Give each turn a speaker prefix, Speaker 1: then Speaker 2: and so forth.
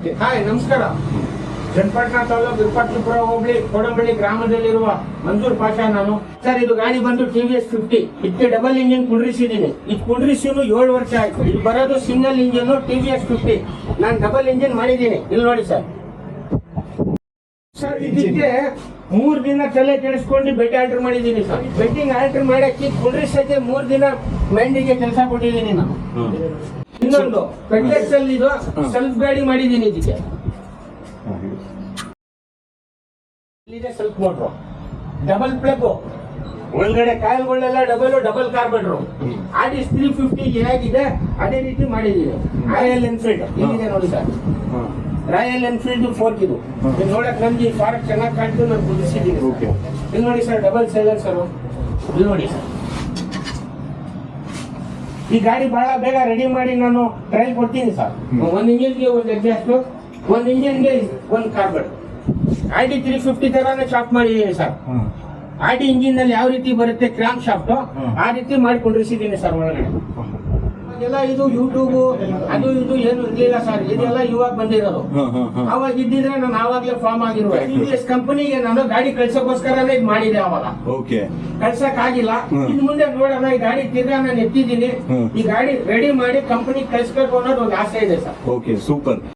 Speaker 1: Hi ನಮಸ್ಕಾರ. ಚನ್ನಪಟ್ಟಣ ತಾಲೂಕು ವಿರೂಪಾಕ್ಷಪುರ ಹೋಬಳಿ ಕೋಡಂಬಳ್ಳಿ ಗ್ರಾಮದಲ್ಲಿರುವ ಮಂಜೂರ್ ಪಾಷಾ ನಾನು. ಸರ್, ಇದು ಗಾಡಿ ಬಂದು TVS 50. ಇದಕ್ಕೆ ಡಬಲ್ ಇಂಜಿನ್ ಕುಂಡ್ರಿಸಿದ್ದೀನಿ. ಇದು ಕುಂಡ್ರಿಸಿನು 7 ವರ್ಷ ಆಯ್ತು. ಇದು ಬರೋದು ಸಿಂಗಲ್ ಇಂಜಿನ್ TVS 50. ನಾನು ಡಬಲ್ ಇಂಜಿನ್ ಮಾಡಿದ್ದೀನಿ. ಇಲ್ಲಿ ನೋಡಿ ಸರ್. ಸರ್, ಇದಕ್ಕೆ 3 ದಿನ ತಲೆ ಕೆಡಿಸ್ಕೊಂಡು ಬೆಡ್ ಆಲ್ಟರ್ ಮಾಡಿದ್ದೀನಿ ಸರ್. ಬೆಡ್ಡಿಂಗ್ ಆಲ್ಟರ್ ಮಾಡಕ್ಕೆ ಕುಂಡ್ರಿಸಕ್ಕೆ 3 ದಿನ ಮೈಂಡಿಗೆ ಕೆಲಸ ಕೊಟ್ಟಿದ್ದೀನಿ ನಾನು. ಇನ್ನೊಂದು ಪೆಟ್ಲೆಕ್ಸ್ ಅಲ್ಲಿ ಇದು ಸೆಲ್ಫ್ ಗಾಡಿ ಮಾಡಿದ್ದೀನಿ. ಇದಕ್ಕೆ ಇಲ್ಲಿದೆ ಸೆಲ್ಫ್ ಮೋಟ್ರು, ಡಬಲ್ ಪ್ಲಗ್, ಒಳಗಡೆ ಕಾಯಿಲ್ಗಳೆಲ್ಲ ಡಬಲ್ ಕಾರ್ಬೆಟ್ರು. ಆರ್ಡಿಸ್ 350 ಹೇಗಿದೆ ಅದೇ ರೀತಿ ಮಾಡಿದ್ದೀನಿ. ರಾಯಲ್ ಎನ್ಫೀಲ್ಡ್ ಇಲ್ಲಿದೆ ನೋಡಿ ಸರ್. ರಾಯಲ್ ಎನ್ಫೀಲ್ಡ್ 4 ಇದು ನೋಡಕ್ ನಮ್ಗೆ ಫಾರಕ್ ಚೆನ್ನಾಗಿ ಕಾಣ್ತು. ನಾನು ಕುದಿಸಿದ್ದೀನಿ. ಇಲ್ಲಿ ನೋಡಿ ಸರ್, ಡಬಲ್ ಸೈಲೆನ್ಸರ್. ಇಲ್ಲಿ ನೋಡಿ ಸರ್, ಈ ಗಾಡಿ ಬಹಳ ಬೇಗ ರೆಡಿ ಮಾಡಿ ನಾನು ಟ್ರಯಲ್ ಕೊಡ್ತೀನಿ ಸರ್. ಒಂದು ಇಂಜಿನ್ಗೆ ಒಂದು ಎಕ್ಸಾಸ್ಟ್, ಒಂದು ಇಂಜಿನ್ಗೆ ಒಂದು ಕಾರ್ಬೆಟ್. ID 350 ತರಾನೇ ಶಾಫ್ಟ್ ಮಾಡಿದ್ದೀನಿ ಸರ್. ID ಇಂಜಿನ್ ನಲ್ಲಿ ಯಾವ ರೀತಿ ಬರುತ್ತೆ ಕ್ರಾಂಕ್ ಶಾಫ್ಟ್, ಆ ರೀತಿ ಮಾಡಿಕೊಂಡಿರಿಸಿದ್ದೀನಿ ಸರ್ ಒಳಗಡೆ. ಎಲ್ಲ ಇದು ಯೂಟ್ಯೂಬ್ ಅದು ಇದು ಏನು ಇರ್ಲಿಲ್ಲ ಸರ್. ಇದೆಲ್ಲ ಇವಾಗ ಬಂದಿರೋದು. ಅವಾಗ ಇದ್ದಿದ್ರೆ ನಾನು ಆವಾಗಲೇ ಫಾರ್ಮ್ ಆಗಿರುವ TVS ಕಂಪನಿಗೆ ನಾನು ಗಾಡಿ ಕಳ್ಸೋಕೋಸ್ಕರನೇ ಇದು ಮಾಡಿದೆ. ಅವಾಗ ಕಳ್ಸಕ್ ಆಗಿಲ್ಲ. ಇನ್ ಮುಂದೆ ನೋಡೋಣ, ಈ ಗಾಡಿ ತಿರ್ಗಾ ನಾನು ಎತ್ತಿದ್ದೀನಿ. ಈ ಗಾಡಿ ರೆಡಿ ಮಾಡಿ ಕಂಪನಿ ಕಳ್ಸ್ಬೇಕು ಅನ್ನೋದು ಒಂದು ಆಸೆ ಇದೆ ಸರ್.
Speaker 2: Okay, super.